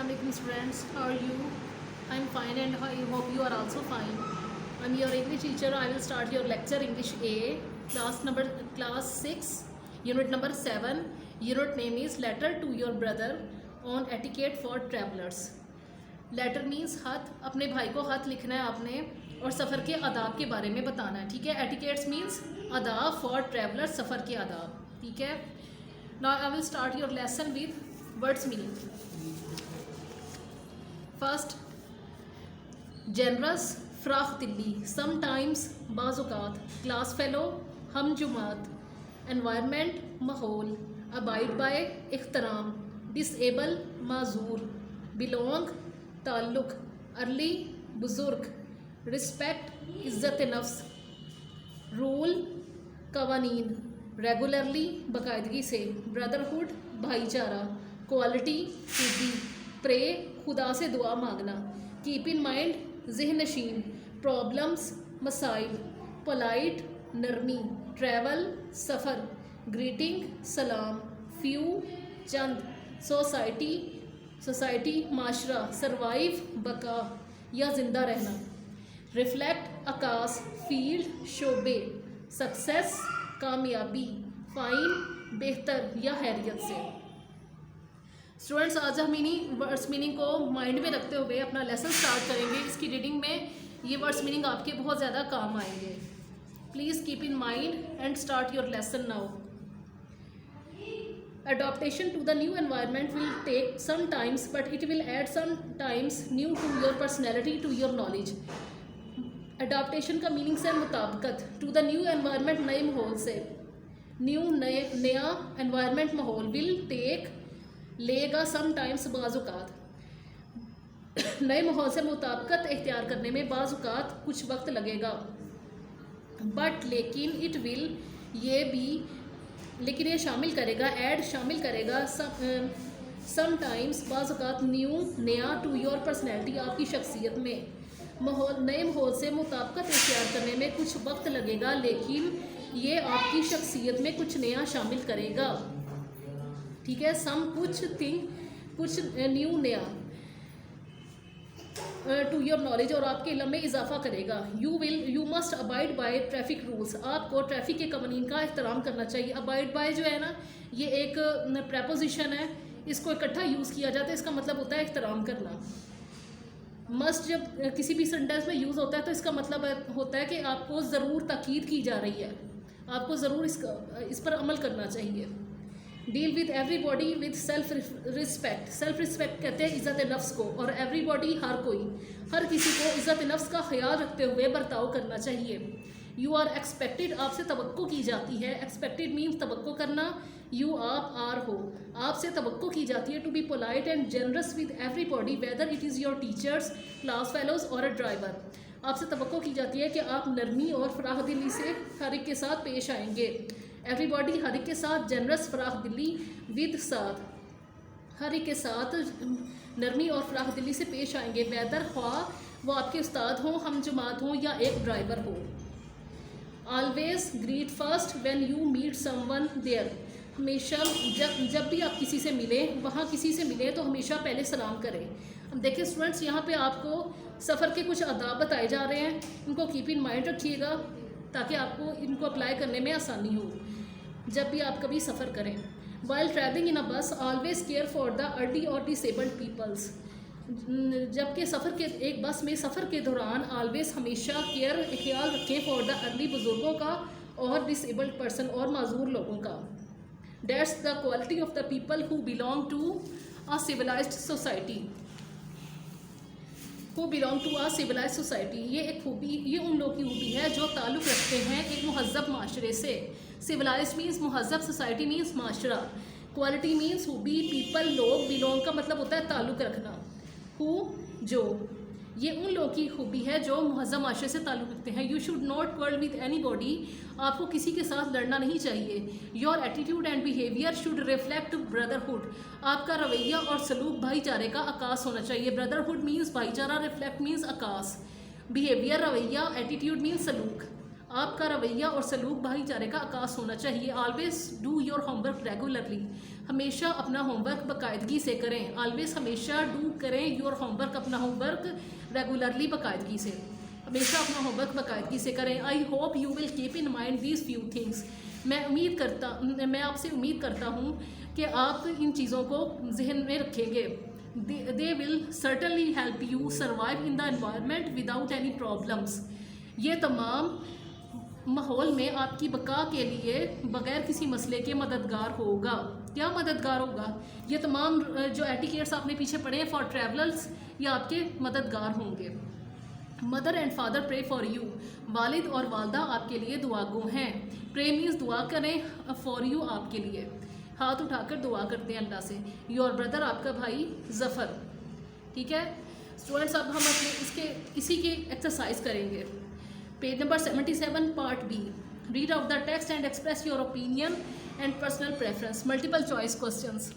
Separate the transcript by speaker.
Speaker 1: Assalamualaikum students, how are you? I'm fine and I hope you are also fine. I'm your English teacher. I will start your lecture English A, class 6, unit number 7. Unit name is Letter to Your Brother on Etiquette for Travelers. Letter means खत, अपने भाई को खत लिखना है आपने और सफ़र के आदाब के बारे में बताना है, ठीक है। एटिकेट्स मीन्स आदाब फॉर ट्रैवलर, सफ़र के आदाब, ठीक है। Now I will start your lesson with words meaning. First, generous, फ्राख दिल्ली, समटाइम्स, बाज़-औक़ात, क्लास फेलो, हम जुमात, एनवायरनमेंट, माहौल, अबाइड बाय, इख्तराम, डिसेबल, माजूर, बिलोंग, ताल्लुक़, अर्ली, बुज़ुर्ग, रिस्पेक्ट, इज़्ज़त नफ्स, रूल, कवानीन, रेगुलरली, बाकायदगी से, ब्रदरहुड, भाईचारा, क्वालिटी, खूबी, प्रे, खुदा से दुआ मांगना, कीप इन माइंड, ज़हन नशीन, प्रॉब्लम्स, मसाइल, पोलाइट, नरमी, ट्रैवल, सफ़र, ग्रीटिंग, सलाम, फ्यू, चंद, सोसाइटी, माशरा, सरवाइव, बका या ज़िंदा रहना, रिफ्लेक्ट, आकाश, फील्ड, शोबे, सक्सेस, कामयाबी, फाइन, बेहतर या हैरियत से। स्टूडेंट्स, आज हम इन्हीं वर्ड्स मीनिंग को माइंड में रखते हुए अपना लेसन स्टार्ट करेंगे। इसकी रीडिंग में ये वर्ड्स मीनिंग आपके बहुत ज़्यादा काम आएंगे। Please keep in mind and start your lesson now. Adaptation to the new environment will take some times, but it will add some times new to your personality, to your knowledge. Adaptation का meaning है मुताबिकत, to the new environment, नए माहौल से, नया environment माहौल, will take, लेगा, sometimes, बाज़-औक़ात, नए माहौल से मुताबिकत इख्तियार करने में बाज़-औक़ात कुछ वक्त लगेगा, बट लेकिन, इट विल, ये भी, लेकिन ये शामिल करेगा, ऐड शामिल करेगा, समटाइम्स, बाज़-औक़ात, न्यू, नया, टू योर पर्सनैलिटी, आपकी शख्सियत में, नए माहौल से मुताबिकत इख्तियार करने में कुछ वक्त लगेगा, लेकिन ये आपकी शख्सियत में कुछ नया शामिल करेगा, ठीक है। कुछ न्यू, नया, टू योर नॉलेज, और आपके इल्म में इजाफा करेगा। You must abide by traffic rules, आपको ट्रैफिक के कवानीन का एहतराम करना चाहिए। अबाइड बाय जो है ना, ये एक प्रेपोजिशन है, इसको इकट्ठा यूज़ किया जाता है, इसका मतलब होता है एहतराम करना। मस्ट जब किसी भी सेंटेंस में यूज़ होता है तो इसका मतलब होता है कि आपको ज़रूर ताकीद की जा रही है, आपको ज़रूर इस पर अमल करना चाहिए। Deal with everybody with self respect, self respect कहते हैं इज़्ज़त नफ्स को, और एवरीबॉडी, हर किसी को इज़्ज़त नफ्स का ख्याल रखते हुए बर्ताव करना चाहिए। यू आर एक्सपेक्टेड, आपसे तवक्को की जाती है, एक्सपेक्टेड मीन्स तवक्को करना, यू आप आर हो, आपसे तवक्को की जाती है, to be polite and generous with everybody whether it is your teachers, class fellows और अ ड्राइवर, आपसे तवक्को की जाती है कि आप नरमी और फराख दिली से हर एक के साथ पेश आएंगे। एवरीबॉडी, हर एक के साथ, जनरस, फराख दिली, विद, साथ, हर एक के साथ नरमी और फराख दिली से पेश आएंगे, वेदर, ख्वा वो आपके उस्ताद हों, हम जमात हों या एक ड्राइवर हो। Always greet first when you meet someone there, हमेशा जब भी आप किसी से मिलें, वहाँ किसी से मिलें तो हमेशा पहले सलाम करें। अब देखिए स्टूडेंट्स, यहाँ पे आपको सफ़र के कुछ आदाब बताए जा रहे हैं, इनको कीप इन माइंड रखिएगा ताकि आपको इनको अप्लाई करने में आसानी हो जब भी आप कभी सफ़र करें। वाइल ट्रैवलिंग इन अ बस, always care for the early और डिसेबल्ड पीपल्स, जबकि सफ़र के एक बस में सफ़र के दौरान ऑलवेज, हमेशा, ख्याल रखें फॉर द अर्ली, बुज़ुर्गों का, और डिसेबल्ड पर्सन और माजूर लोगों का। That's the quality of the people who belong to a civilised society, ये एक खूबी, ये उन लोगों की खूबी है जो ताल्लुक़ रखते हैं एक महज़्ज़ब माशरे से। सिविलाइज्ड मीन्स महज़्ज़ब, सोसाइटी मीन्स माशरा, क्वालिटी मीन्स खूबी, पीपल लोग, बिलोंग का मतलब होता है ताल्लुक़ रखना, हु जो, ये उन लोगों की खूबी है जो महज़्ज़ब माशरे से ताल्लुक़ रखते हैं। You should not quarrel with anybody, आपको किसी के साथ लड़ना नहीं चाहिए। Your attitude and behaviour should reflect brotherhood, आपका रवैया और सलूक भाईचारे का आकाश होना चाहिए। ब्रदरहुड मीन्स भाईचारा, रिफ्लेक्ट मीन्स आकाश, बिहेवियर रवैया, एटीट्यूड मीन्स सलूक, आपका रवैया और सलूक भाईचारे का आकाश होना चाहिए। Always do your homework regularly, हमेशा अपना होमवर्क बाकायदगी से करें। ऑलवेज हमेशा डू करें योर होमवर्क, अपना होमवर्क रेगुलरली बाकायदगी से, हमेशा अपना होमवर्क बाकायदगी से करें। I hope you will keep in mind these few things, मैं आपसे उम्मीद करता हूँ कि आप इन चीज़ों को जहन में रखेंगे। They will certainly help you survive in the environment without any problems, ये तमाम माहौल में आपकी बका के लिए बगैर किसी मसले के मददगार होगा। क्या मददगार होगा? ये तमाम जो एटिकेट्स आपने पीछे पढ़े हैं फॉर ट्रैवलर्स, ये आपके मददगार होंगे। Mother and father pray for you, वालिद और वालदा आपके लिए दुआगो हैं। प्रे मीन्स दुआ करें, फॉर यू आपके लिए, हाथ उठाकर दुआ करते हैं अल्लाह से। योर ब्रदर आपका भाई ज़फ़र। ठीक है स्टूडेंट्स, अब हम अपने इसी की एक्सरसाइज करेंगे। Page number 77 part B, read out the text and express your opinion and personal preference, multiple choice questions.